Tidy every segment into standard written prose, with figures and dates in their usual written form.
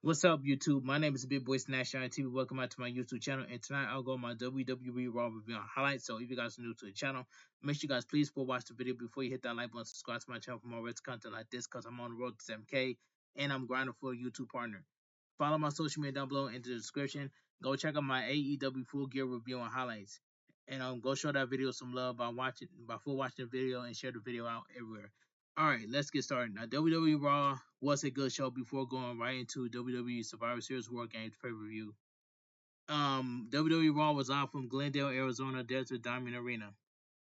What's up, YouTube? My name is Bigboysnacksjonnytv. Welcome back to my YouTube channel. And tonight I'll go my WWE Raw review highlights. So if you guys are new to the channel, make sure you guys please watch the video before you hit that like button. Subscribe to my channel for more rich content like this because I'm on the road to 7K and I'm grinding for a YouTube partner. Follow my social media down below in the description. Go check out my AEW full gear review and highlights. And go show that video some love by full watching the video and share the video out everywhere. Alright, let's get started. Now, WWE Raw was a good show before going right into WWE Survivor Series Wargames pay-per-view. WWE Raw was live from Glendale, Arizona, Desert Diamond Arena.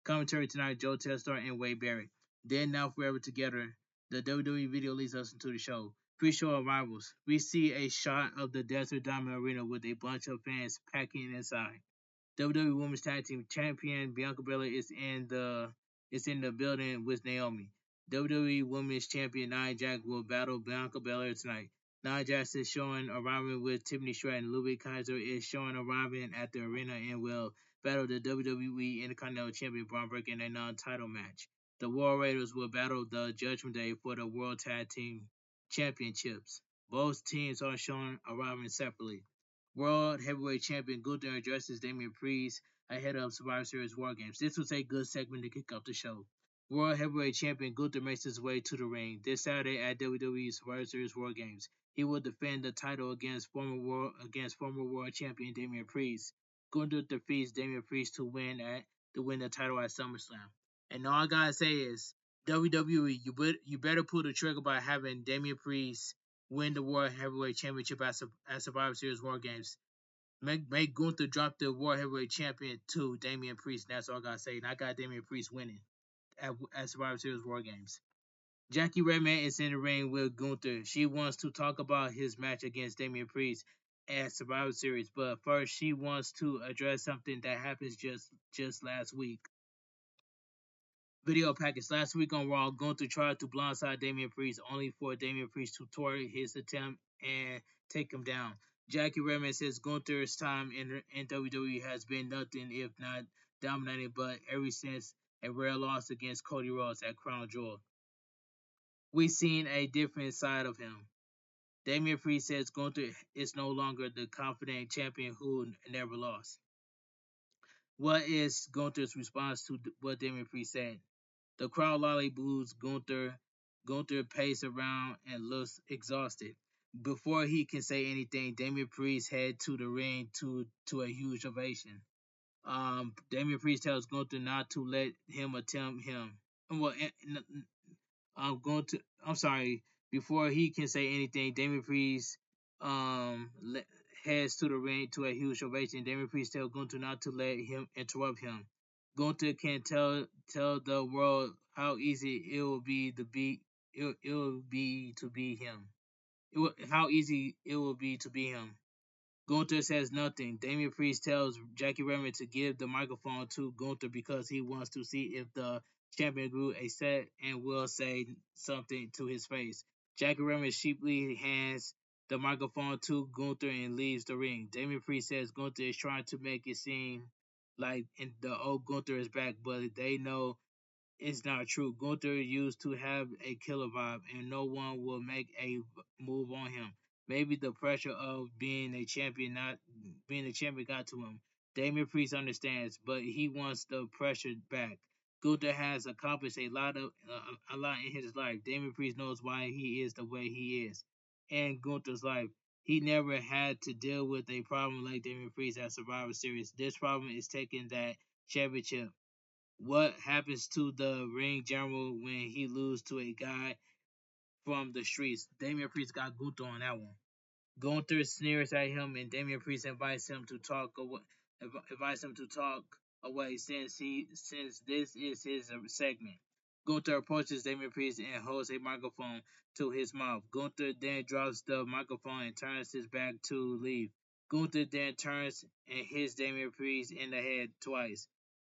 Commentary tonight, Joe Telstar and Wade Barrett. Then Now Forever Together. The WWE video leads us into the show. Pre-show arrivals. We see a shot of the Desert Diamond Arena with a bunch of fans packing inside. WWE Women's Tag Team Champion Bianca Belair is in the building with Naomi. WWE Women's Champion Nia Jax will battle Bianca Belair tonight. Nia Jax is showing arriving with Tiffany Stratton. Louis Kaiser is showing arriving at the arena and will battle the WWE Intercontinental Champion Braun Breaker in a non-title match. The War Raiders will battle the Judgment Day for the World Tag Team Championships. Both teams are shown arriving separately. World Heavyweight Champion Gunther addresses Damian Priest ahead of Survivor Series War Games. This was a good segment to kick off the show. World Heavyweight Champion Gunther makes his way to the ring this Saturday at WWE Survivor Series War Games. He will defend the title against former World Champion Damian Priest. Gunther defeats Damian Priest to win the title at SummerSlam. And all I gotta say is WWE, you better pull the trigger by having Damian Priest win the World Heavyweight Championship at Survivor Series War Games. Make Gunther drop the World Heavyweight Champion to Damian Priest. That's all I gotta say. And I got Damian Priest winning at Survivor Series War Games. Jackie Redman is in the ring with Gunther. She wants to talk about his match against Damian Priest at Survivor Series, but first she wants to address something that happened just last week. Video package. Last week on Raw, Gunther tried to blindside Damian Priest, only for Damian Priest to thwart his attempt and take him down. Jackie Redman says Gunther's time in WWE has been nothing if not dominating, but ever since a rare loss against Cody Rhodes at Crown Jewel, we've seen a different side of him. Damian Priest says Gunther is no longer the confident champion who never lost. What is Gunther's response to what Damian Priest said? The crowd loudly boos Gunther. Gunther paced around and looks exhausted. Before he can say anything, Damian Priest head to the ring to a huge ovation. Damian Priest tells Gunther not to let him attempt him. Well, I'm going to. I'm sorry. Before he can say anything, Damian Priest heads to the ring to a huge ovation. Damian Priest tells Gunther not to let him interrupt him. Gunther can tell the world how easy it will be to be him. How easy it will be to be him. Gunther says nothing. Damian Priest tells Jackie Redman to give the microphone to Gunther because he wants to see if the champion grew a set and will say something to his face. Jackie Redman sheepishly hands the microphone to Gunther and leaves the ring. Damian Priest says Gunther is trying to make it seem like the old Gunther is back, but they know it's not true. Gunther used to have a killer vibe, and no one will make a move on him. Maybe the pressure of not being a champion got to him. Damian Priest understands, but he wants the pressure back. Gunther has accomplished a lot in his life. Damian Priest knows why he is the way he is. In Gunther's life, he never had to deal with a problem like Damian Priest at Survivor Series. This problem is taking that championship. What happens to the ring general when he loses to a guy from the streets? Damian Priest got Gunther on that one. Gunther sneers at him, and Damian Priest invites him to talk away. Since this is his segment. Gunther approaches Damian Priest and holds a microphone to his mouth. Gunther then drops the microphone and turns his back to leave. Gunther then turns and hits Damian Priest in the head twice.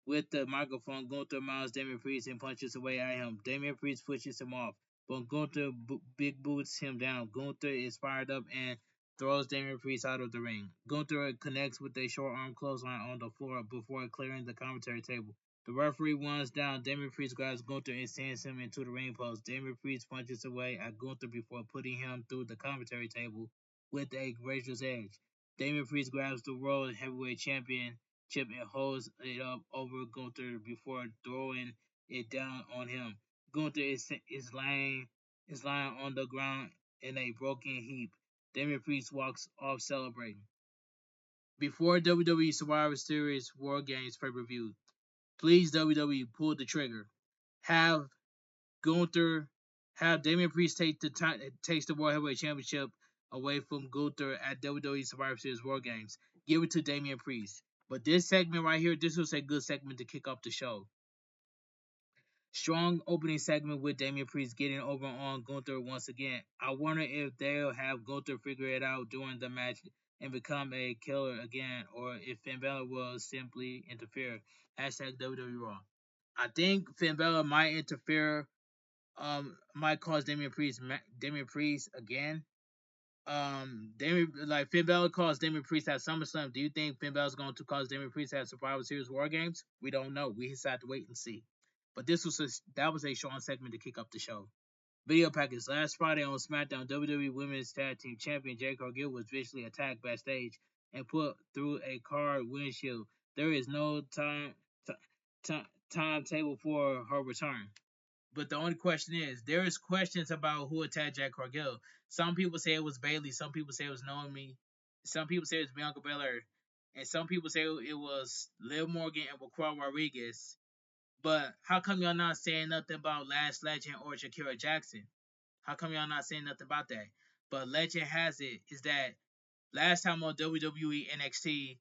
With the microphone, Gunther mounts Damian Priest and punches away at him. Damian Priest pushes him off, but Gunther big boots him down. Gunther is fired up and throws Damian Priest out of the ring. Gunther connects with a short arm clothesline on the floor before clearing the commentary table. The referee winds down. Damian Priest grabs Gunther and sends him into the ring post. Damian Priest punches away at Gunther before putting him through the commentary table. with a gracious edge. Damian Priest grabs the World Heavyweight Championship and holds it up over Gunther before throwing it down on him. Gunther is lying on the ground in a broken heap. Damian Priest walks off celebrating. Before WWE Survivor Series War Games pay-per-view, please WWE pull the trigger. Have Gunther, have Damian Priest takes the World Heavyweight Championship away from Gunther at WWE Survivor Series War Games. Give it to Damian Priest. But this segment right here, this was a good segment to kick off the show. Strong opening segment with Damian Priest getting over on Gunther once again. I wonder if they'll have Gunther figure it out during the match and become a killer again, or if Finn Balor will simply interfere. Hashtag WWE Raw. I think Finn Balor might interfere. Might cause Damian Priest again. Finn Balor caused Damian Priest at SummerSlam. Do you think Finn Balor's going to cause Damian Priest at Survivor Series War Games? We don't know. We just have to wait and see. But that was a strong segment to kick up the show. Video package. Last Friday on SmackDown, WWE Women's Tag Team Champion Jade Cargill was viciously attacked backstage and put through a car windshield. There is no timetable for her return. But the only question is, there is questions about who attacked Jade Cargill. Some people say it was Bayley. Some people say it was Naomi. Some people say it was Bianca Belair. And some people say it was Liv Morgan and Raquel Rodriguez. But how come y'all not saying nothing about Lash Legend or Shakira Jackson? How come y'all not saying nothing about that? But legend has it is that last time on WWE NXT,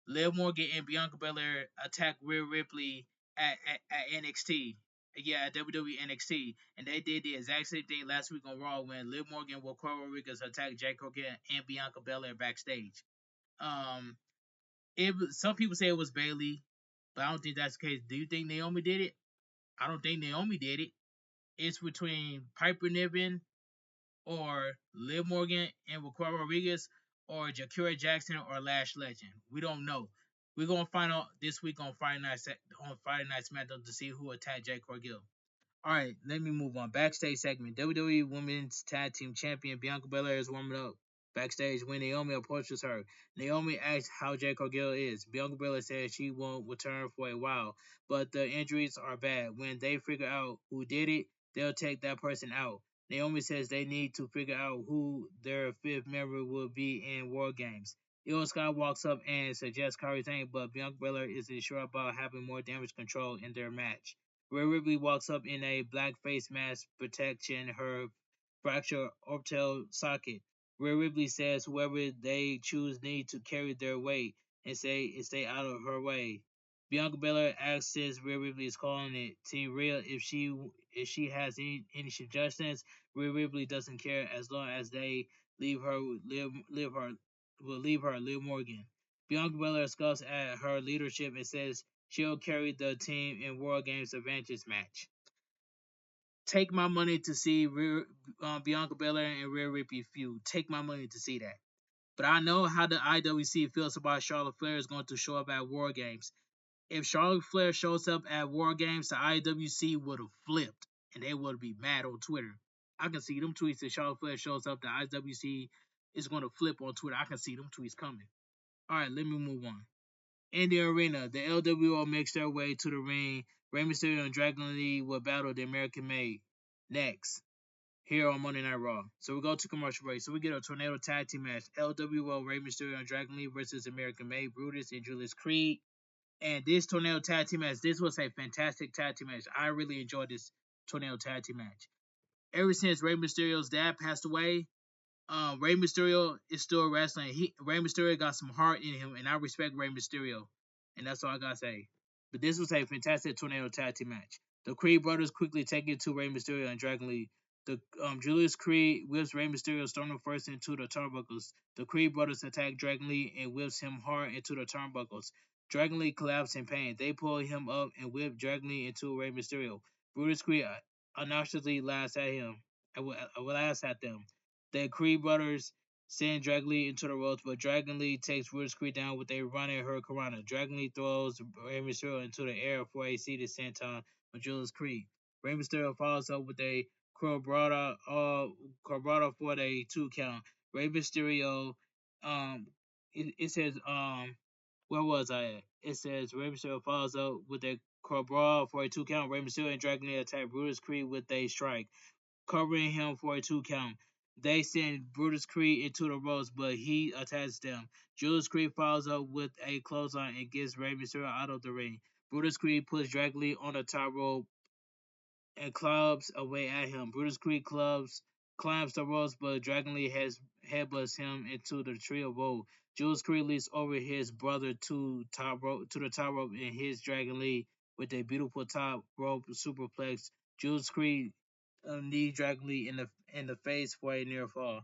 Liv Morgan and Bianca Belair attacked Rhea Ripley at NXT. Yeah, at WWE NXT. And they did the exact same thing last week on Raw when Liv Morgan and Raquel Rodriguez attacked Jade Cargill and Bianca Belair backstage. Um, some people say it was Bayley, but I don't think that's the case. Do you think Naomi did it? I don't think Naomi did it. It's between Piper Niven or Liv Morgan and Raquel Rodriguez or Shakira Jackson or Lash Legend. We don't know. We're gonna find out this week on Friday Night SmackDown to see who attacked Jade Cargill. All right, let me move on. Backstage segment. WWE Women's Tag Team Champion Bianca Belair is warming up backstage when Naomi approaches her. Naomi asks how Jade Cargill is. Bianca Belair says she won't return for a while, but the injuries are bad. When they figure out who did it, they'll take that person out. Naomi says they need to figure out who their fifth member will be in War Games. Io Scott walks up and suggests Kairi Sane, but Bianca Belair isn't sure about having more damage control in their match. Rhea Ripley walks up in a black face mask protection her fractured orbital socket. Rhea Ripley says whoever they choose need to carry their weight and stay out of her way. Bianca Belair asks since Rhea Ripley is calling it Team Rhea if she has any suggestions. Rhea Ripley doesn't care as long as they leave her Liv Morgan. Bianca Belair scoffs at her leadership and says she'll carry the team in World Games Advantage match. Take my money to see Bianca Belair and Rhea Ripley feud. Take my money to see that. But I know how the IWC feels about Charlotte Flair is going to show up at War Games. If Charlotte Flair shows up at War Games, the IWC would have flipped and they would be mad on Twitter. I can see them tweets if Charlotte Flair shows up, the IWC is going to flip on Twitter. I can see them tweets coming. All right, let me move on. In the arena, the LWO makes their way to the ring. Rey Mysterio and Dragon Lee will battle the American Made next here on Monday Night Raw. So we go to commercial break. So we get a tornado tag team match. LWO, Rey Mysterio and Dragon Lee versus American Made, Brutus and Julius Creed. And this tornado tag team match, this was a fantastic tag team match. I really enjoyed this tornado tag team match. Ever since Rey Mysterio's dad passed away, Rey Mysterio is still wrestling. Rey Mysterio got some heart in him, and I respect Rey Mysterio, and that's all I gotta say. But this was a fantastic tornado tag team match. The Creed brothers quickly take it to Rey Mysterio and Dragon Lee. The Julius Creed whips Rey Mysterio storming first into the turnbuckles. The Creed brothers attack Dragon Lee and whips him hard into the turnbuckles. Dragon Lee collapses in pain. They pull him up and whip Dragon Lee into Rey Mysterio. Brutus Creed obnoxiously laughs at him. Laughs at them. The Creed brothers send Dragon Lee into the ropes, but Dragon Lee takes Brutus Creed down with a running hurricanrana. Dragon Lee throws Rey Mysterio into the air for a seated senton with Julius Creed. Rey Mysterio follows up with a Cobrada for a 2 count. Rey Mysterio, um, it says where was I at? It says Rey Mysterio follows up with a brawl for a 2 count. Rey Mysterio and Dragon Lee attack Brutus Creed with a strike, covering him for a 2 count. They send Brutus Creed into the ropes, but he attacks them. Julius Creed follows up with a clothesline and gets Rey Mysterio out of the ring. Brutus Creed puts Dragon Lee on the top rope and clubs away at him. Brutus Creed climbs the ropes, but Dragon Lee has headbutts him into the tree of woe. Julius Creed leaps over his brother to the top rope and hits Dragon Lee with a beautiful top rope superplex. Julius Creed knees Dragon Lee in the face for a near fall.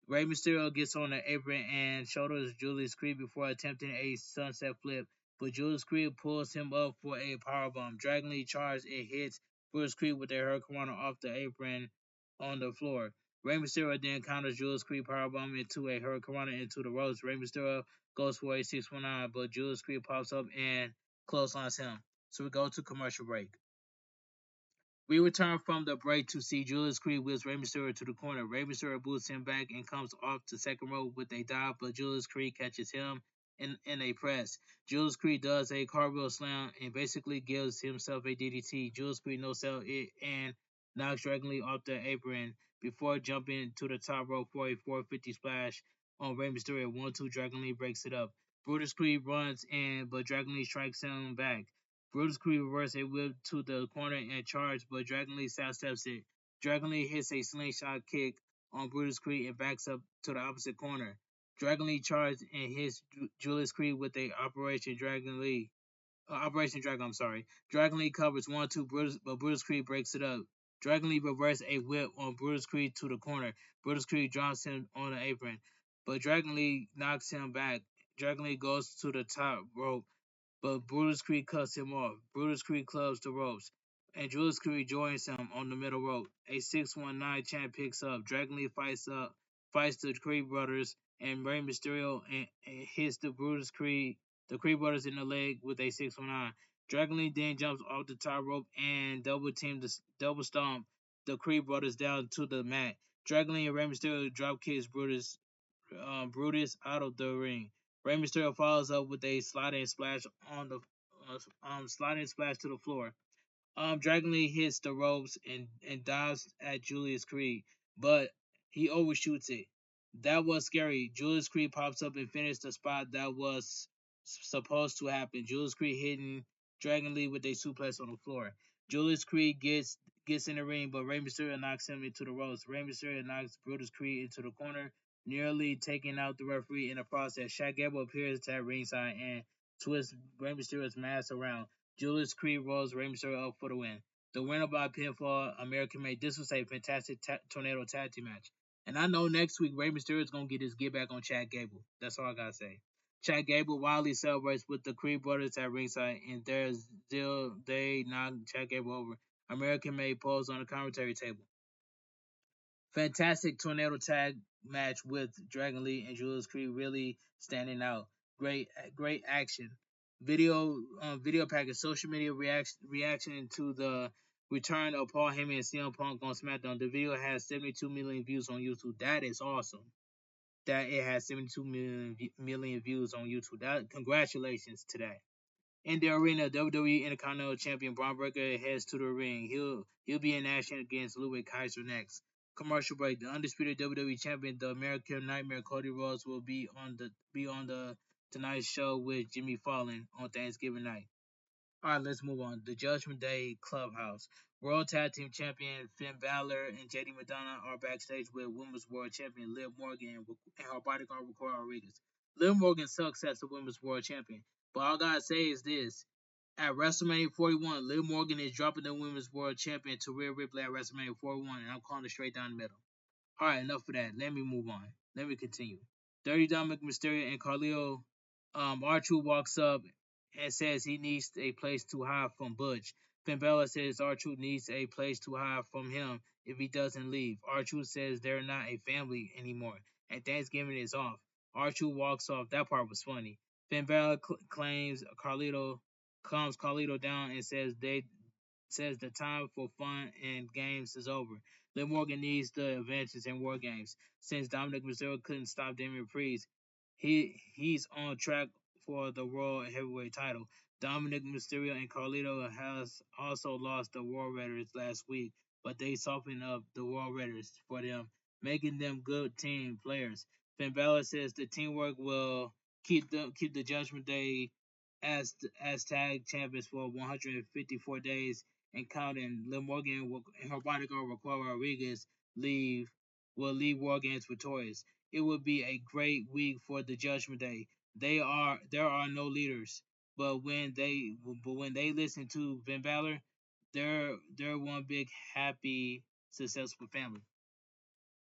Rey Mysterio gets on the apron and shoulders Julius Creed before attempting a sunset flip, but Julius Creed pulls him up for a powerbomb. Dragon Lee charges and hits Brutus Creed with a hurricanrana off the apron on the floor. Rey Mysterio then counters Julius Creed powerbomb into a hurricanrana into the ropes. Rey Mysterio goes for a 619, but Julius Creed pops up and clotheslines him. So we go to commercial break. We return from the break to see Julius Creed wheels Rey Mysterio to the corner. Rey Mysterio boosts him back and comes off the second rope with a dive, but Julius Creed catches him in a press. Julius Creed does a cartwheel slam and basically gives himself a DDT. Julius Creed no-sell it and knocks Dragon Lee off the apron before jumping to the top rope for a 450 splash on Rey Mysterio. 1-2, Dragon Lee breaks it up. Brutus Creed runs in, but Dragon Lee strikes him back. Brutus Creed reverses a whip to the corner and charge, but Dragon Lee sidesteps it. Dragon Lee hits a slingshot kick on Brutus Creed and backs up to the opposite corner. Dragon Lee charges and hits Julius Creed with a Operation Dragon. I'm sorry. Dragon Lee covers 1-2, but Brutus Creed breaks it up. Dragon Lee reverses a whip on Brutus Creed to the corner. Brutus Creed drops him on the apron, but Dragon Lee knocks him back. Dragon Lee goes to the top rope, but Brutus Creed cuts him off. Brutus Creed clubs the ropes, and Julius Creed joins him on the middle rope. A 619 chant picks up. Dragon Lee fights the Creed brothers, and Rey Mysterio and hits the Creed brothers in the leg with a 619. Dragon Lee then jumps off the top rope and double stomp the Creed brothers down to the mat. Dragon Lee and Rey Mysterio drop kicks Brutus out of the ring. Rey Mysterio follows up with a sliding splash to the floor. Dragon Lee hits the ropes and dives at Julius Creed, but he overshoots it. That was scary. Julius Creed pops up and finishes the spot that was supposed to happen. Julius Creed hitting Dragon Lee with a suplex on the floor. Julius Creed gets in the ring, but Rey Mysterio knocks him into the ropes. Rey Mysterio knocks Brutus Creed into the corner, nearly taking out the referee in the process. Shaq Gable appears at ringside and twists Rey Mysterio's mask around. Julius Creed rolls Rey Mysterio up for the win. The winner by pinfall, American made. This was a fantastic tornado tag team match. And I know next week Rey Mysterio is gonna get his get back on Chad Gable. That's all I gotta say. Chad Gable wildly celebrates with the Creed brothers at ringside, and they knock Chad Gable over. American made pose on the commentary table. Fantastic tornado tag match with Dragon Lee and Julius Creed really standing out. Great action. Video package, social media reaction to the return of Paul Heyman and CM Punk on SmackDown. The video has 72 million views on YouTube. That is awesome. That it has 72 million views on YouTube. That congratulations to that. In the arena, WWE Intercontinental Champion Braun Breaker heads to the ring. He'll be in action against Ludwig Kaiser next. Commercial break. The undisputed WWE Champion, the American Nightmare Cody Rhodes, will be on the Tonight Show with Jimmy Fallon on Thanksgiving night. All right, let's move on. The Judgment Day Clubhouse. World Tag Team Champion Finn Balor and JD Madonna are backstage with Women's World Champion Liv Morgan and her bodyguard Victoria Rodriguez. Liv Morgan sucks as the Women's World Champion, but all I gotta say is this. At WrestleMania 41, Liv Morgan is dropping the Women's World Champion to Rhea Ripley at WrestleMania 41, and I'm calling it straight down the middle. Alright, enough of that. Let me move on. Let me continue. Dirty Dominic Mysterio and Carlito R-Truth walks up and says he needs a place to hide from Butch. Finn Balor says R-Truth needs a place to hide from him if he doesn't leave. R-Truth says they're not a family anymore, and Thanksgiving is off. R-Truth walks off. That part was funny. Finn Balor calms Carlito down and says says the time for fun and games is over. Liv Morgan needs the advances in War Games. Since Dominic Mysterio couldn't stop Damian Priest, he's on track for the World Heavyweight title. Dominic Mysterio and Carlito has also lost the War Raiders last week, but they softened up the War Raiders for them, making them good team players. Finn Balor says the teamwork will keep the Judgment Day as tag champions for 154 days and counting. Liv Morgan and her bodyguard Raquel Rodriguez leave will leave War Games victorious. It will be a great week for the Judgment Day. There are no leaders, but when they listen to Finn Balor, they're one big happy successful family.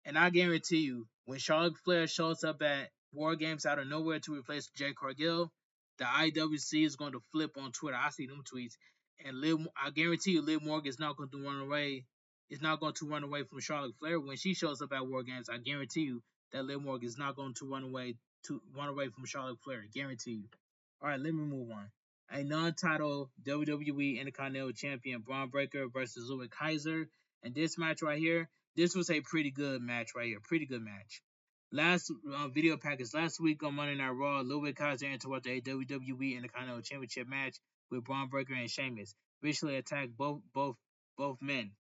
And I guarantee you, when Charlotte Flair shows up at War Games out of nowhere to replace Jay Cargill, the IWC is going to flip on Twitter. I see them tweets, and I guarantee you, Liv Morgan is not going to run away. Is not going to run away from Charlotte Flair when she shows up at War Games. I guarantee you that Liv Morgan is not going to run away from Charlotte Flair. Guarantee you. All right, let me move on. A non-title WWE Intercontinental Champion Braun Breaker versus Louis Kaiser, and this match right here, this was a pretty good match right here. Pretty good match. Last video package last week on Monday Night Raw, Louis Kaiser interrupted a WWE Intercontinental Championship match with Braun Breaker and Sheamus, visually attacked both men.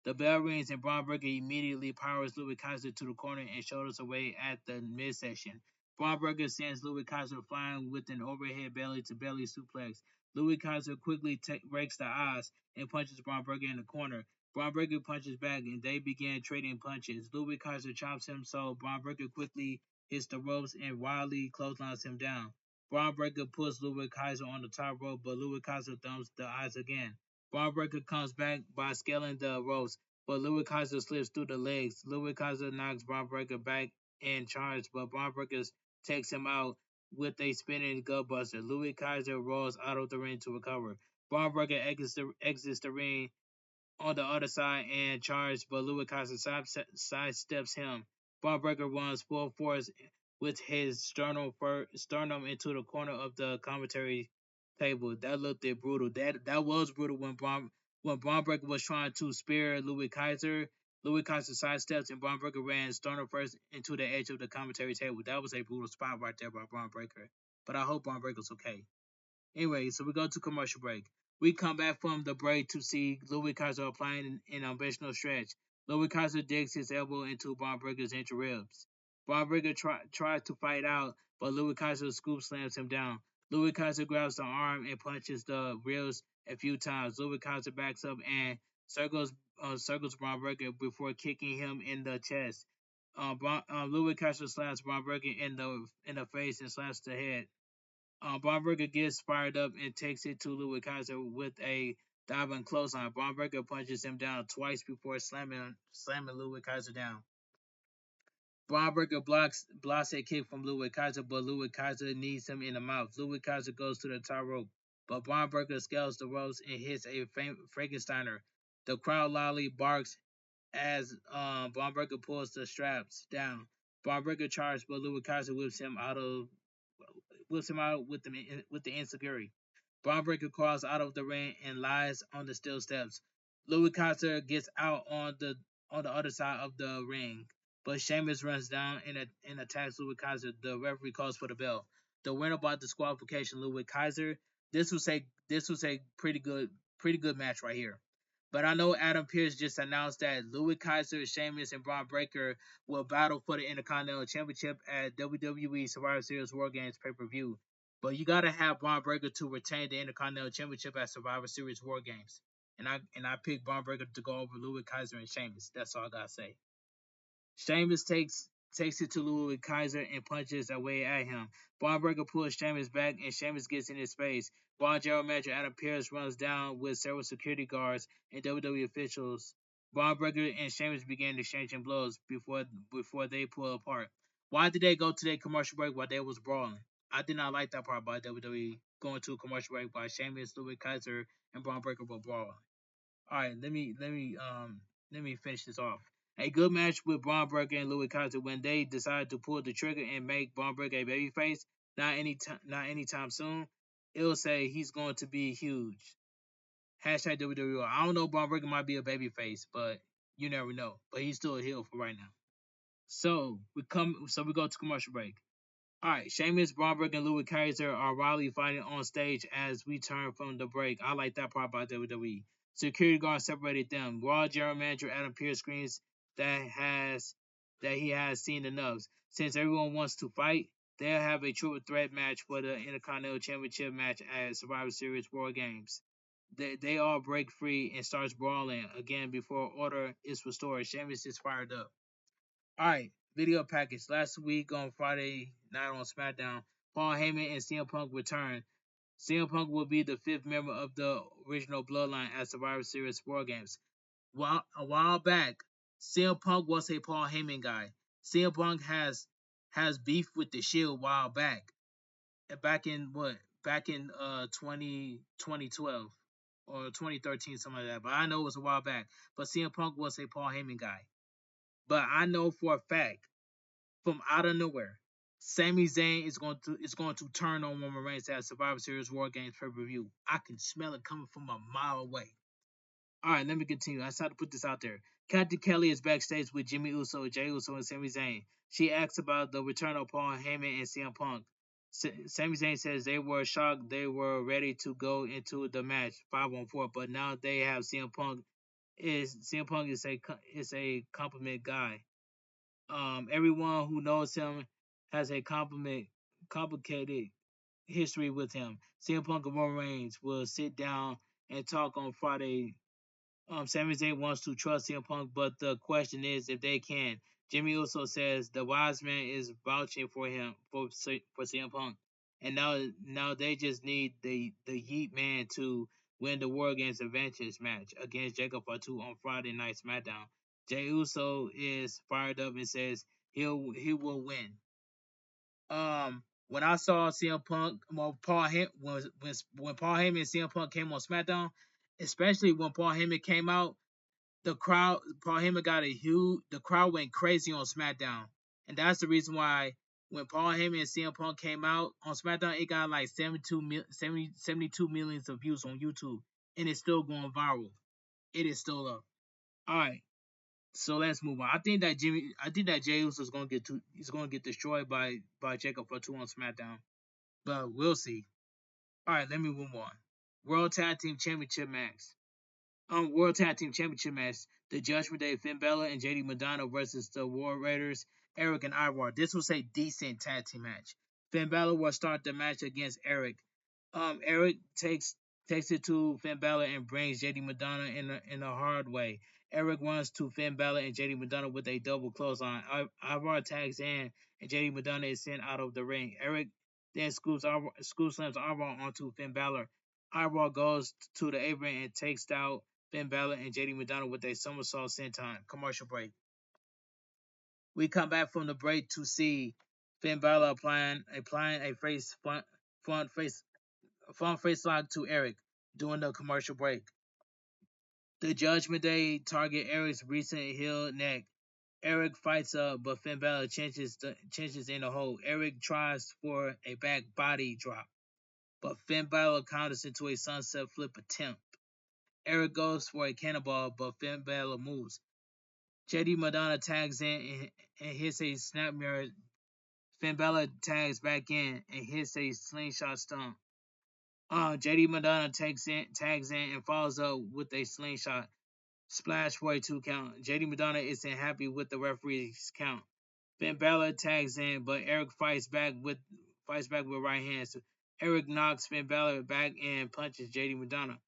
The bell rings and Braun Breaker immediately powers Louis Kaiser to the corner and shoulders away at the midsection. Braun Breaker sends Louis Kaiser flying with an overhead belly-to-belly suplex. Louis Kaiser quickly breaks the ice and punches Braun Breaker in the corner. Braun Breaker punches back and they begin trading punches. Louis Kaiser chops him so Braun Breaker quickly hits the ropes and wildly clotheslines him down. Braun Breaker puts Louis Kaiser on the top rope, but Louis Kaiser thumps the ice again. Braun Breaker comes back by scaling the ropes, but Louis Kaiser slips through the legs. Louis Kaiser knocks Braun Breaker back in charge, but Braun Breaker takes him out with a spinning gutbuster. Louis Kaiser rolls out of the ring to recover. Braun Breaker exits the ring on the other side and charges, but Louis Kaiser sidesteps him. Braun Breaker runs full force with his sternum into the corner of the commentary table. That looked brutal. That was brutal when Braun Breaker was trying to spear Louis Kaiser. Louis Kaiser sidesteps and Braun Breaker ran sternum first into the edge of the commentary table. That was a brutal spot right there by Braun Breaker. But I hope Braun Breaker's okay. Anyway, so we go to commercial break. We come back from the break to see Louis Kaiser applying an unconventional stretch. Louis Kaiser digs his elbow into Braun Breaker's inner ribs. Braun Breaker tries to fight out, but Louis Kaiser scoop slams him down. Louis Kaiser grabs the arm and punches the ribs a few times. Louis Kaiser backs up and circles Braun Breaker before kicking him in the chest. Louis Kaiser slaps Braun Breaker in the face and slaps the head. Braun Breaker gets fired up and takes it to Louis Kaiser with a diving clothesline. Braun Breaker punches him down twice before slamming Louis Kaiser down. Braun Breaker blocks a kick from Louis Kaiser, but Louis Kaiser knees him in the mouth. Louis Kaiser goes to the top rope, but Braun Breaker scales the ropes and hits a Frankensteiner. The crowd loudly barks as Braun Breaker pulls the straps down. Braun Breaker charges, but Louis Kaiser whips him out with the insecurity. Braun Breaker crawls out of the ring and lies on the steel steps. Louis Kaiser gets out on the other side of the ring, but Sheamus runs down and attacks Louis Kaiser. The referee calls for the bell. The winner by disqualification, Louis Kaiser. This was a pretty good match right here. But I know Adam Pearce just announced that Louis Kaiser, Sheamus, and Braun Breaker will battle for the Intercontinental Championship at WWE Survivor Series War Games pay-per-view. But you gotta have Braun Breaker to retain the Intercontinental Championship at Survivor Series War Games. And I picked Braun Breaker to go over Louis Kaiser and Sheamus. That's all I gotta say. Sheamus takes it to Louis Kaiser and punches away at him. Braun Breaker pulls Sheamus back and Sheamus gets in his face. Braun General Manager Adam Pearce runs down with several security guards and WWE officials. Braun Breaker and Sheamus began exchanging blows before they pull apart. Why did they go to their commercial break while they was brawling? I did not like that part by WWE going to a commercial break while Sheamus, Louis Kaiser, and Braun Breaker were brawling. All right, let me finish this off. A good match with Braun Breaker and Louis Kaiser when they decided to pull the trigger and make Braun Breaker a babyface. Not anytime soon. It'll say he's going to be huge. Hashtag WWE. I don't know. Braun Breaker might be a babyface, but you never know. But he's still a heel for right now. So we go to commercial break. All right, Sheamus, Braun Breaker, and Louis Kaiser are wildly fighting on stage as we turn from the break. I like that part about WWE. Security guards separated them. Raw General Manager Adam Pearce screams that he has seen enough. Since everyone wants to fight, they'll have a triple threat match for the Intercontinental Championship match at Survivor Series Wargames. They all break free and starts brawling again before order is restored. Sheamus is fired up. Alright, video package. Last week on Friday night on SmackDown, Paul Heyman and CM Punk returned. CM Punk will be the fifth member of the original Bloodline at Survivor Series War Games. A while back, CM Punk was a Paul Heyman guy. CM Punk has beef with the Shield a while back. Back in what? Back in 2012 or 2013, something like that. But I know it was a while back. But CM Punk was a Paul Heyman guy. But I know for a fact, from out of nowhere, Sami Zayn is going to turn on Roman Reigns at Survivor Series War Games pay-per-view. I can smell it coming from a mile away. All right, let me continue. I just had to put this out there. Captain Kelly is backstage with Jimmy Uso, Jey Uso, and Sami Zayn. She asks about the return of Paul Heyman and CM Punk. Sami Zayn says they were shocked they were ready to go into the match 5-on-4, but now they have CM Punk. CM Punk is a compliment guy. Everyone who knows him has a complicated history with him. CM Punk and Roman Reigns will sit down and talk on Friday. Sami Zayn wants to trust CM Punk, but the question is if they can. Jimmy also says the wise man is vouching for him for CM Punk, and now they just need the Yeet Man to win the War Games Adventures match against Jacob Fatu on Friday Night SmackDown. Jey Uso is fired up and says he will win. When I saw CM Punk, well, when Paul Heyman and CM Punk came on SmackDown, especially when Paul Heyman came out, Paul Heyman got the crowd went crazy on SmackDown, and that's the reason why when Paul Heyman and CM Punk came out on SmackDown, it got like 72 million of views on YouTube, and it's still going viral. It is still up. All right. So let's move on. I think that Jey Uso is he's gonna get destroyed by Jacob Fatu on SmackDown, but we'll see. All right, let me move on. World Tag Team Championship match. World Tag Team Championship match. The Judgment Day, Finn Balor and JD Madonna versus the War Raiders, Eric and Ivar. This was a decent tag team match. Finn Balor will start the match against Eric. Eric takes it to Finn Balor and brings JD Madonna in a hard way. Eric runs to Finn Balor and JD Madonna with a double clothesline. Ivar tags in and JD Madonna is sent out of the ring. Eric then screw slams Ivar onto Finn Balor. Ivar goes to the apron and takes out Finn Balor and JD Madonna with a somersault senton. Commercial break. We come back from the break to see Finn Balor applying a front face lock to Eric during the commercial break. The Judgment Day target Eric's recent heel neck. Eric fights up, but Finn Balor changes in the hole. Eric tries for a back body drop, but Finn Balor counters into a sunset flip attempt. Eric goes for a cannonball, but Finn Balor moves. JD Madonna tags in and hits a snap mirror. Finn Balor tags back in and hits a slingshot stomp. JD Madonna tags in and follows up with a slingshot splash for a 2 count. JD Madonna isn't happy with the referee's count. Finn Balor tags in, but Eric fights back with right hands. Eric knocks Finn Balor back and punches JD Madonna.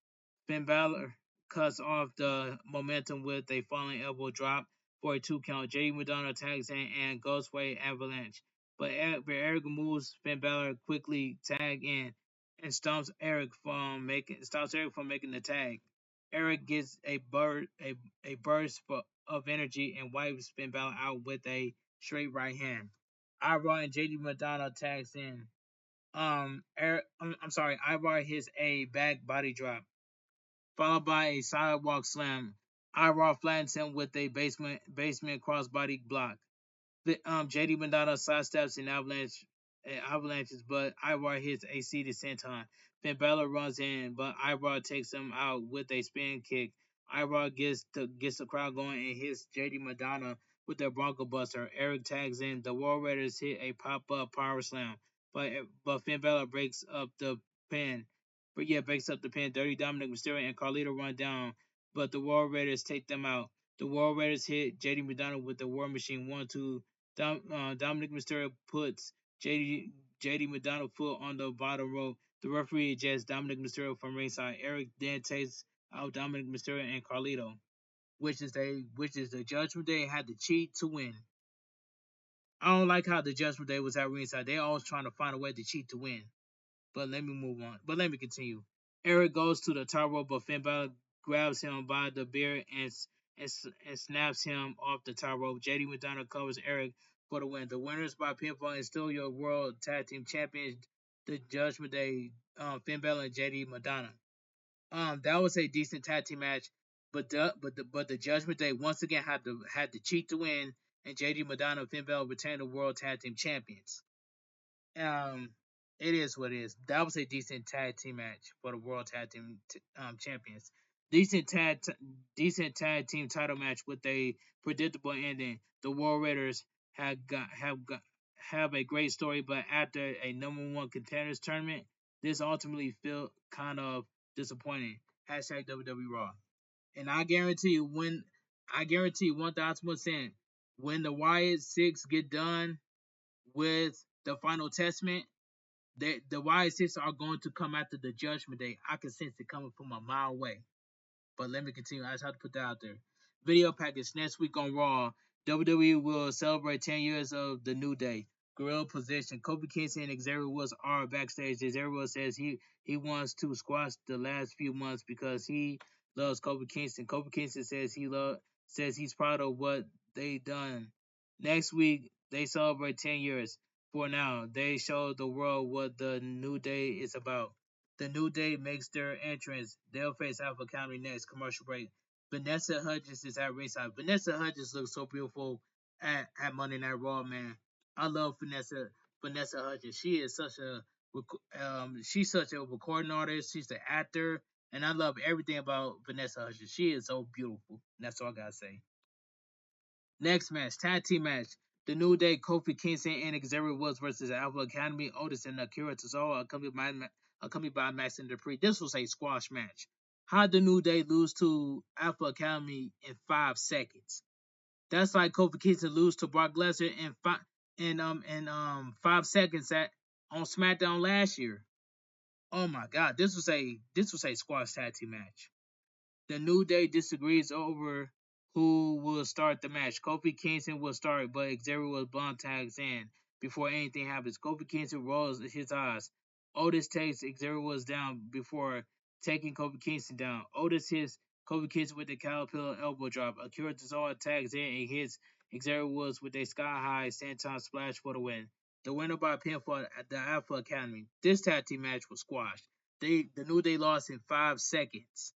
Finn Balor cuts off the momentum with a falling elbow drop for a 2 count. JD Madonna tags in and goes for an avalanche. But Eric moves Finn Balor quickly tag in and stops Eric from making the tag. Eric gets a burst of energy and wipes Finn Balor out with a straight right hand. Ivar and JD Madonna tags in. Ivar hits a back body drop, followed by a sidewalk slam. Ivar flattens him with a basement crossbody block. JD Madonna sidesteps an avalanche avalanches, but Ivar hits a seated senton. Finn Balor runs in, but Ivar takes him out with a spin kick. Ivar gets the crowd going and hits JD Madonna with their Bronco Buster. Eric tags in. The War Raiders hit a pop up power slam, but Finn Balor breaks up the pin. But yeah, breaks up the pin. Dirty Dominic Mysterio and Carlito run down, but the War Raiders take them out. The War Raiders hit JD Madonna with the War Machine 1-2. Dominic Mysterio puts JD McDonald foot on the bottom rope. The referee ejects Dominic Mysterio from ringside. Eric then takes out Dominic Mysterio and Carlito, which is the Judgment Day had to cheat to win. I don't like how the Judgment Day was at ringside. They always trying to find a way to cheat to win. But let me move on. But let me continue. Eric goes to the top rope, but Finn Balor grabs him by the beard and snaps him off the top rope. JD McDonald covers Eric for the win. The winners by pinfall and still your world tag team champions, the Judgment Day, Finn Balor and JD McDonald. That was a decent tag team match, but the Judgment Day once again had to cheat to win, and JD McDonald and Finn Balor retained the world tag team champions. Um, it is what it is. That was a decent tag team match for the World Tag Team Champions. Decent tag, decent tag team title match with a predictable ending. The World Raiders have a great story, but after a #1 contenders tournament, this ultimately felt kind of disappointing. Hashtag WWE Raw. And I guarantee you 1,000% when the Wyatt Six get done with the final testament, the Wyatt are going to come after the Judgment Day. I can sense it coming from a mile away. But let me continue. I just have to put that out there. Video package next week on Raw. WWE will celebrate 10 years of the New Day. Gorilla position. Kofi Kingston and Xavier Woods are backstage. Xavier Woods says he wants to squash the last few months because he loves Kofi Kingston. Kofi Kingston says he's proud of what they done. Next week they celebrate 10 years. For now, they show the world what the New Day is about. The New Day makes their entrance. They'll face Alpha County next. Commercial break. Vanessa Hudgens is at ringside. Vanessa Hudgens looks so beautiful at Monday Night Raw, man. I love Vanessa Hudgens. She's such a recording artist. She's the actor, and I love everything about Vanessa Hudgens. She is so beautiful. That's all I gotta say. Next match, tag team match. The New Day, Kofi Kingston and Xavier Woods versus Alpha Academy, Otis and Akira Tozawa, accompanied by Max and Dupree. This was a squash match. How did the New Day lose to Alpha Academy in 5 seconds? That's like Kofi Kingston lose to Brock Lesnar in 5 seconds on SmackDown last year. Oh my God, this was a squash tag team match. The New Day disagrees over who will start the match. Kofi Kingston will start, but Xavier will bomb tags in before anything happens. Kofi Kingston rolls his eyes. Otis takes Xavier Woods down before taking Kofi Kingston down. Otis hits Kofi Kingston with a caterpillar elbow drop. Akira Tozawa tags in and hits Xavier Woods with a sky-high senton splash for the win. The winner by pinfall at the Alpha Academy. This tag team match was squashed. The New Day lost in 5 seconds.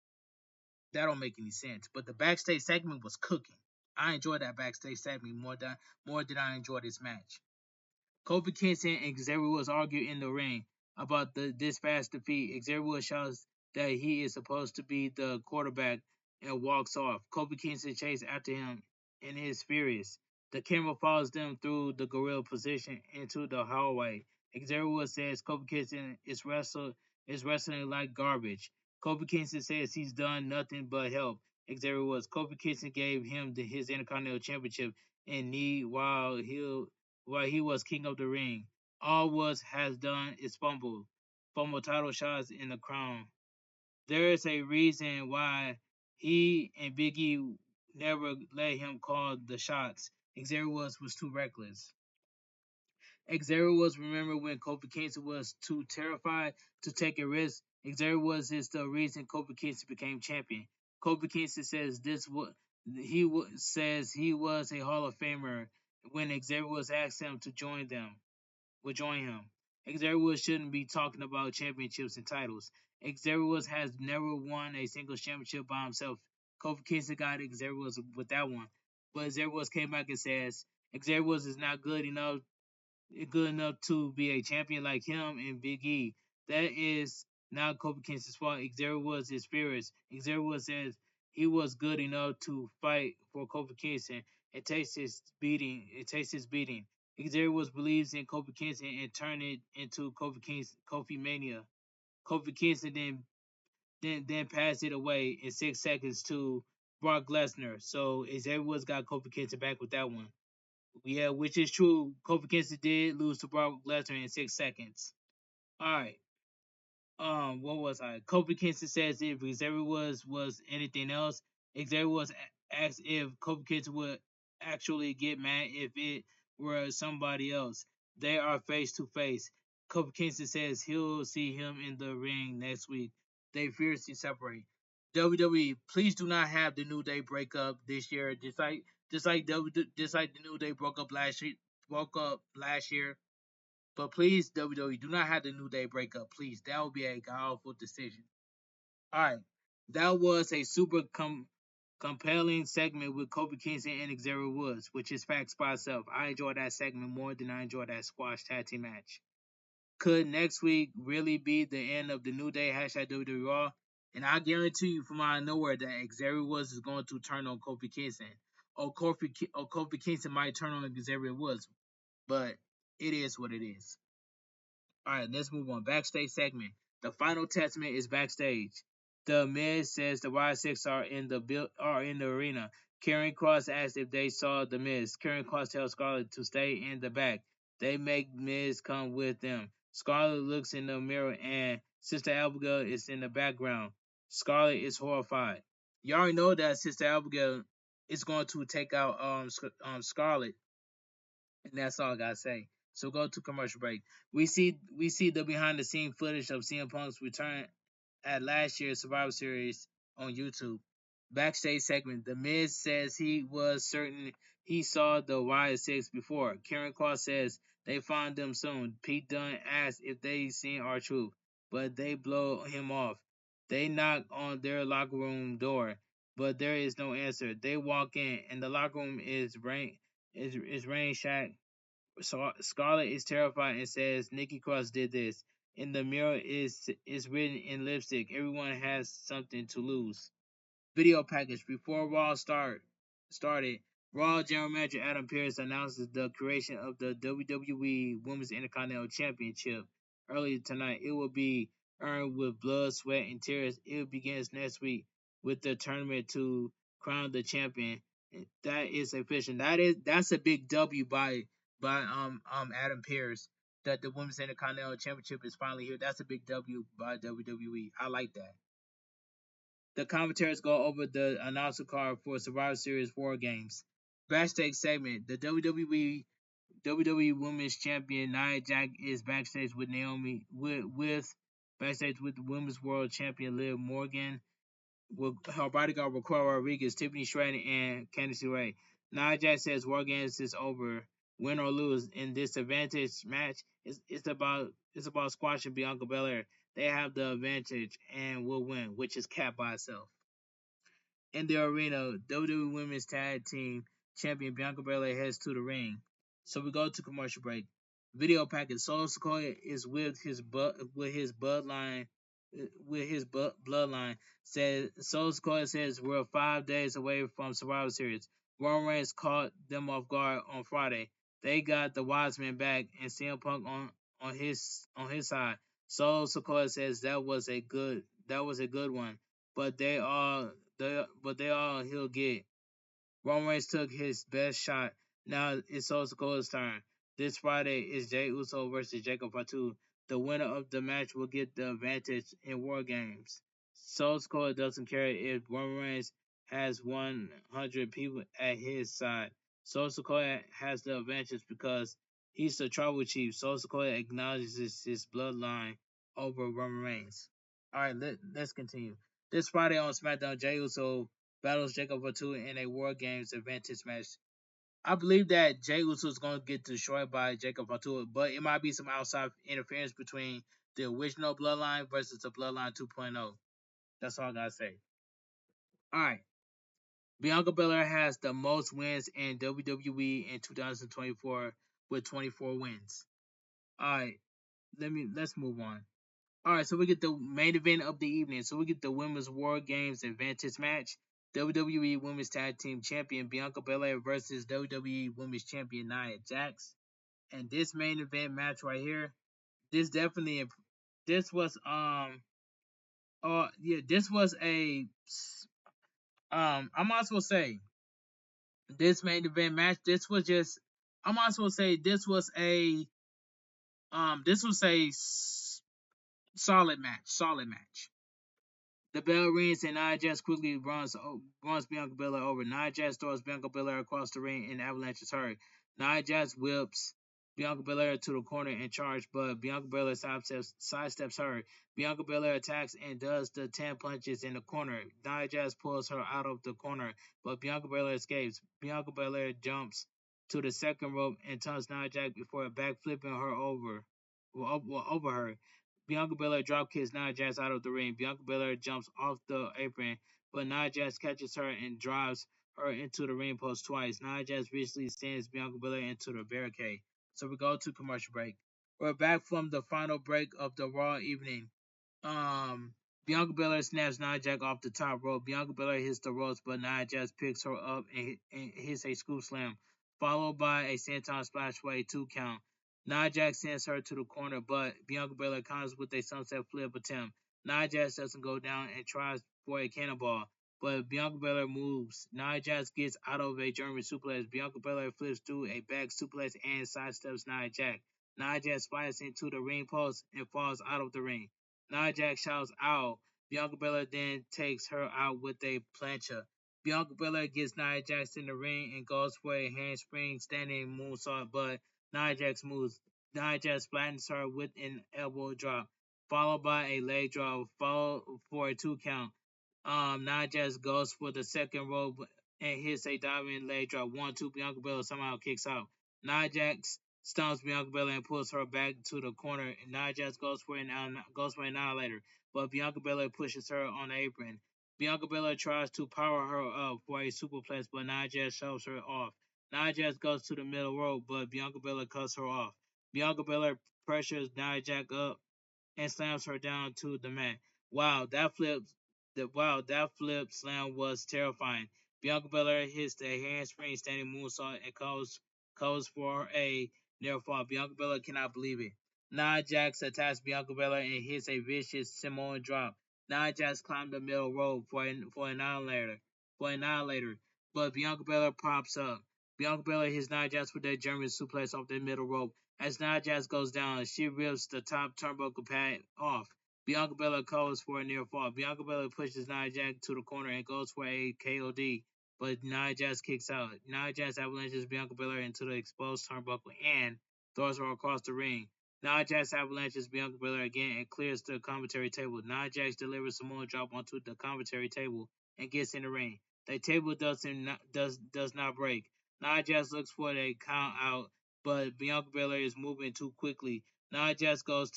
That don't make any sense. But the backstage segment was cooking. I enjoyed that backstage segment more than I enjoyed this match. Kofi Kingston and Xavier Woods argue in the ring about this fast defeat. Xavier Woods shouts that he is supposed to be the quarterback and walks off. Kofi Kingston chases after him and is furious. The camera follows them through the gorilla position into the hallway. Xavier Woods says Kofi Kingston is wrestling like garbage. Kofi Kingston says he's done nothing but help. Xavier Woods. Kofi Kingston gave him his Intercontinental Championship in need while he was king of the ring. All Woods has done is fumble title shots in the crown. There is a reason why he and Big E never let him call the shots. Xavier Woods was too reckless. Xavier Woods remember when Kofi Kingston was too terrified to take a risk. Xavier Woods is the reason Kofi Kingston became champion. Kofi Kingston says says he was a Hall of Famer when Xavier Woods asked him to join him. Xavier Woods shouldn't be talking about championships and titles. Xavier Woods has never won a single championship by himself. Kofi Kingston got Xavier Woods with that one. But Xavier Woods came back and says Xavier Woods is not good enough good enough to be a champion like him and Big E. That is not Kofi Kingston's fault. Xavier Woods' his spirits. Xavier Woods says he was good enough to fight for Kofi Kingston. It takes his beating. It takes his beating. Xavier Woods believes in Kofi Kingston and turned it into Kofi Mania. Kofi Kingston then passed it away in 6 seconds to Brock Lesnar. So Xavier Woods got Kofi Kingston back with that one. Yeah, which is true. Kofi Kingston did lose to Brock Lesnar in 6 seconds. All right. What was I? Kofi Kingston says if Xavier was anything else, Xavier was asked if Kofi Kingston would actually get mad if it were somebody else. They are face to face. Kofi Kingston says he'll see him in the ring next week. They fiercely separate. WWE, please do not have the New Day break up this year, just like the New Day broke up last year. But please, WWE, do not have the New Day break up. Please, that would be a powerful decision. All right, that was a compelling segment with Kofi Kingston and Xavier Woods, which is facts by itself. I enjoyed that segment more than I enjoyed that squash tag team match. Could next week really be the end of the New Day hashtag WWE Raw? And I guarantee you from out of nowhere that Xavier Woods is going to turn on Kofi Kingston. Or Kofi Kingston might turn on Xavier Woods. But it is what it is. All right, let's move on. Backstage segment. The final testament is backstage. The Miz says the Wild Six are in the arena. Karen Cross asks if they saw the Miz. Karen Cross tells Scarlett to stay in the back. They make Miz come with them. Scarlett looks in the mirror and Sister Abigail is in the background. Scarlett is horrified. You already know that Sister Abigail is going to take out Scarlett, and that's all I gotta say. So go to commercial break. We see the behind the scene footage of CM Punk's return at last year's Survivor Series on YouTube. Backstage segment. The Miz says he was certain he saw the Wyatt Six before. Karen Cross says they found them soon. Pete Dunne asks if they seen R-Truth, but they blow him off. They knock on their locker room door, but there is no answer. They walk in, and the locker room is rain shack. Scarlett is terrified and says Nikki Cross did this. In the mirror is written in lipstick. Everyone has something to lose. Video package before started. Raw General Manager Adam Pearce announces the creation of the WWE Women's Intercontinental Championship earlier tonight. It will be earned with blood, sweat, and tears. It begins next week with the tournament to crown the champion. That is official. That's a big W by Adam Pearce that the Women's Intercontinental Championship is finally here. That's a big W by WWE. I like that. The commentators go over the announcer card for Survivor Series Wargames. Backstage segment: the WWE Women's Champion Nia Jax is backstage with backstage with the Women's World Champion Liv Morgan, with her bodyguard Raquel Rodriguez, Tiffany Stratton, and Candice LeRae. Nia Jax says War Games is over, win or lose. In this advantage match, it's about squashing Bianca Belair. They have the advantage and will win, which is capped by itself. In the arena, WWE Women's Tag Team Champion Bianca Belair heads to the ring. So we go to commercial break. Video package: Solo Sikoa is with his bloodline. Says Solo Sikoa says we're 5 days away from Survivor Series. Roman Reigns caught them off guard on Friday. They got the wise men back and CM Punk on his side. Solo Sikoa says that was a good one, but they all he'll get. Roman Reigns took his best shot. Now it's Solo Sikoa's turn. This Friday is Jey Uso versus Jacob Fatu. The winner of the match will get the advantage in War Games. Solo Sikoa doesn't care if Roman Reigns has 100 people at his side. Solo Sikoa has the advantage because he's the tribal chief. Solo Sikoa acknowledges his bloodline over Roman Reigns. All right, let's continue. This Friday on SmackDown, Jey Uso battles Jacob Fatu in a War Games advantage match. I believe that Jey Uso is going to get destroyed by Jacob Fatu, but it might be some outside interference between the original Bloodline versus the Bloodline 2.0. That's all I gotta say. All right. Bianca Belair has the most wins in WWE in 2024 with 24 wins. All right, let's move on. All right, so we get the main event of the evening. So we get the Women's War Games Advantage match. WWE Women's Tag Team Champion Bianca Belair versus WWE Women's Champion Nia Jax. And this main event match right here, this definitely, this was this was a I might as well say this main event match. This was just, I might as well say this was a solid match. The bell rings and Nia Jax quickly runs Bianca Belair over. Nia Jax throws Bianca Belair across the ring and avalanches her. Nia Jax whips Bianca Belair to the corner and charge, but Bianca Belair sidesteps her. Bianca Belair attacks and does the 10 punches in the corner. Nia Jax pulls her out of the corner, but Bianca Belair escapes. Bianca Belair jumps to the second rope and turns Nia Jax before backflipping her over her. Bianca Belair drop kicks Nia Jax out of the ring. Bianca Belair jumps off the apron, but Nia Jax catches her and drives her into the ring post twice. Nia Jax viciously sends Bianca Belair into the barricade. So we go to commercial break. We're back from the final break of the Raw evening. Um, Bianca Belair snaps Nia Jax off the top rope. Bianca Belair hits the ropes, but Nia Jax picks her up and hits a scoop slam, followed by a senton splash for a 2 count. Nia Jax sends her to the corner, but Bianca Belair counters with a sunset flip attempt. Nia Jax doesn't go down and tries for a cannonball, but Bianca Belair moves. Nia Jax gets out of a German suplex. Bianca Belair flips through a back suplex and sidesteps Nia Jax. Nia Jax spikes into the ring post and falls out of the ring. Nia Jax shouts out. Bianca Belair then takes her out with a plancha. Bianca Belair gets Nia Jax in the ring and goes for a handspring standing moonsault, but Nia Jax moves. Nia Jax flattens her with an elbow drop, followed by a leg drop, followed for a 2 count. Nia Jax goes for the second rope and hits a diving leg drop. 1-2. Bianca Belair somehow kicks out. Nia Jax stomps Bianca Belair and pulls her back to the corner. Nia Jax goes for an annihilator, but Bianca Belair pushes her on the apron. Bianca Belair tries to power her up for a superplex, but Nia Jax shoves her off. Nia Jax goes to the middle rope, but Bianca Belair cuts her off. Bianca Belair pressures Nia Jax up and slams her down to the mat. Wow, that flip slam was terrifying. Bianca Belair hits the handspring standing moonsault and calls for a near fall. Bianca Belair cannot believe it. Nia Jax attacks Bianca Belair and hits a vicious Samoan drop. Nia Jax climbed the middle rope for an annihilator, but Bianca Belair pops up. Bianca Belair hits Nia Jax with a German suplex off the middle rope. As Nia Jax goes down, she rips the top turnbuckle pad off. Bianca Belair calls for a near fall. Bianca Belair pushes Nia Jax to the corner and goes for a KOD, but Nia Jax kicks out. Nia Jax avalanches Bianca Belair into the exposed turnbuckle and throws her across the ring. Nia Jax avalanches Bianca Belair again and clears the commentary table. Nia Jax delivers Samoan drop onto the commentary table and gets in the ring. The table does not break. Nia Jax looks for a count out, but Bianca Belair is moving too quickly. Nia Jax goes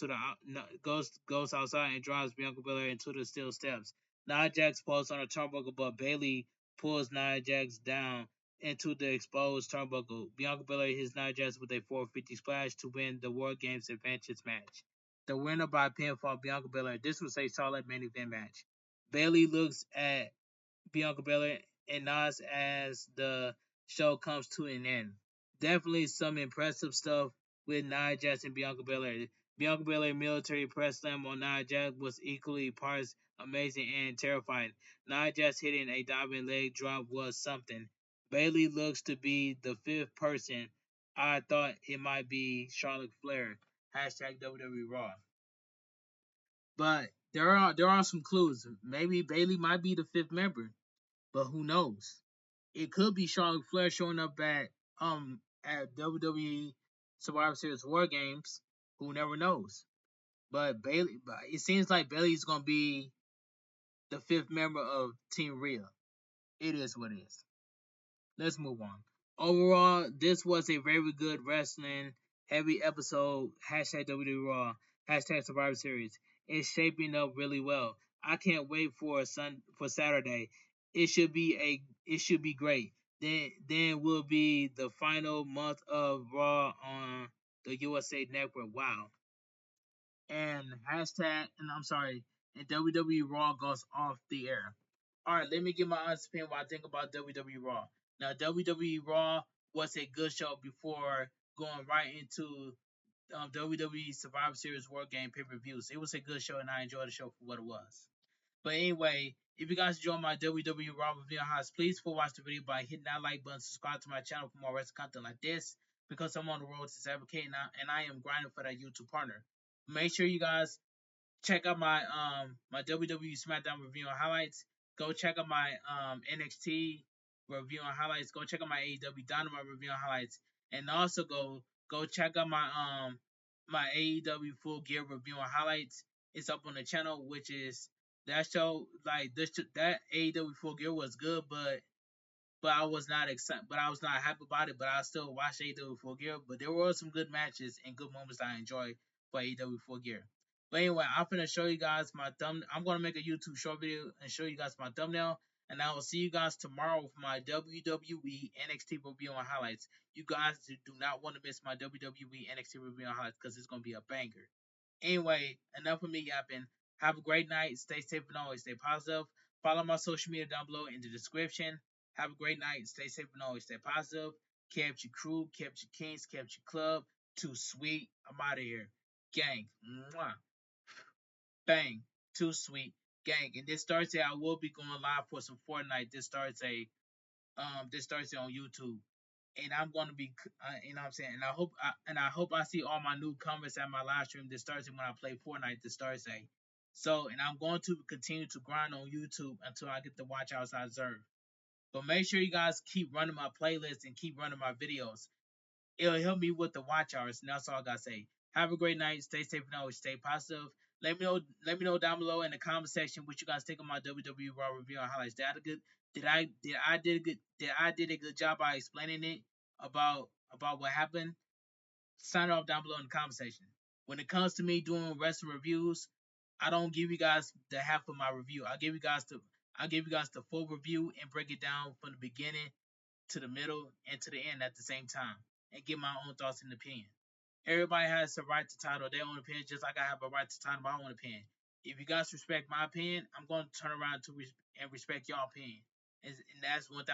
outside and drives Bianca Belair into the steel steps. Nia Jax falls on a turnbuckle, but Bayley pulls Nia Jax down into the exposed turnbuckle. Bianca Belair hits Nia Jax with a 450 splash to win the Wargames Advantage match. The winner by pinfall, Bianca Belair. This was a solid main event match. Bayley looks at Bianca Belair and nods as the show comes to an end. Definitely some impressive stuff with Nia Jax and Bianca Belair. Bianca Belair military press slam on Nia Jax was equally parts amazing and terrifying. Nia Jax hitting a diving leg drop was something. Bayley looks to be the fifth person. I thought it might be Charlotte Flair. Hashtag WWE Raw. But there are some clues. Maybe Bayley might be the fifth member, but who knows? It could be Charlotte Flair showing up at WWE Survivor Series War Games. Who never knows? But it seems like Bayley's gonna be the fifth member of Team Rhea. It is what it is. Let's move on. Overall, this was a very good wrestling heavy episode. Hashtag WWE Raw. Hashtag Survivor Series. It's shaping up really well. I can't wait for Saturday. It should be great. then will be the final month of Raw on the USA Network. Wow. And hashtag, and I'm sorry, and WWE Raw goes off the air. All right, let me give my honest opinion what I think about WWE Raw. Now, WWE Raw was a good show before going right into WWE Survivor Series War Game pay-per-views. It was a good show, and I enjoyed the show for what it was. But anyway, if you guys enjoy my WWE Raw review on highlights, please watch the video by hitting that like button, subscribe to my channel for more wrestling content like this, because I'm on the road to 7K now, and I am grinding for that YouTube partner. Make sure you guys check out my WWE SmackDown review and highlights. Go check out my NXT review and highlights. Go check out my AEW Dynamite review and highlights, and also go check out my AEW Full Gear review and highlights. It's up on the channel, which is that show. Like this, that AEW Full Gear was good, but I was not excited. But I was not happy about it. But I still watched AEW Full Gear. But there were some good matches and good moments I enjoyed for AEW Full Gear. But anyway, I'm gonna show you guys my thumb. I'm gonna make a YouTube short video and show you guys my thumbnail. And I will see you guys tomorrow for my WWE NXT review and highlights. You guys do not want to miss my WWE NXT review and highlights because it's gonna be a banger. Anyway, enough of me yapping. Have a great night. Stay safe and always stay positive. Follow my social media down below in the description. Have a great night. Stay safe and always stay positive. Kept your crew, kept your kings, kept your club. Too sweet. I'm out of here. Gang. Mwah. Bang. Too sweet. Gang. And this Thursday I will be going live for some Fortnite this Thursday on YouTube. And I'm gonna be, you know what I'm saying. And I hope I see all my newcomers at my live stream this Thursday when I play Fortnite this Thursday. So, and I'm going to continue to grind on YouTube until I get the watch hours I deserve. But make sure you guys keep running my playlist and keep running my videos. It'll help me with the watch hours, and that's all I gotta say. Have a great night. Stay safe and always stay positive. Let me know down below in the comment section what you guys think of my WWE Raw review and highlights. Did a good job by explaining it about what happened? Sign off down below in the comment section. When it comes to me doing wrestling reviews, I don't give you guys the half of my review. I give you guys the full review and break it down from the beginning to the middle and to the end at the same time and give my own thoughts and opinion. Everybody has a right to title their own opinion, just like I have a right to title my own opinion. If you guys respect my opinion, I'm going to turn around and respect your opinion. And that's 1000%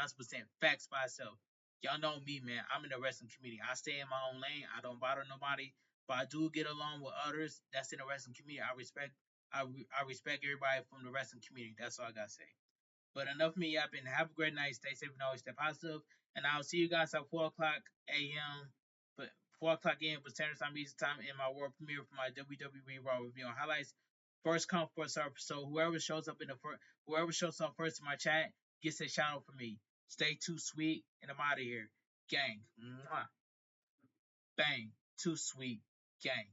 facts by itself. Y'all know me, man. I'm in the wrestling community. I stay in my own lane. I don't bother nobody, but I do get along with others that's in the wrestling community. I respect everybody from the wrestling community. That's all I gotta say. But enough of me yapping. Have a great night. Stay safe and always stay positive. And I'll see you guys at 4 o'clock a.m. But 4 o'clock a.m. for Standard Time Eastern Time in my world premiere for my WWE Raw review and highlights. First come, first serve. So whoever shows up first in my chat gets a shout out from me. Stay too sweet, and I'm out of here. Gang. Mwah. Bang. Too sweet. Gang.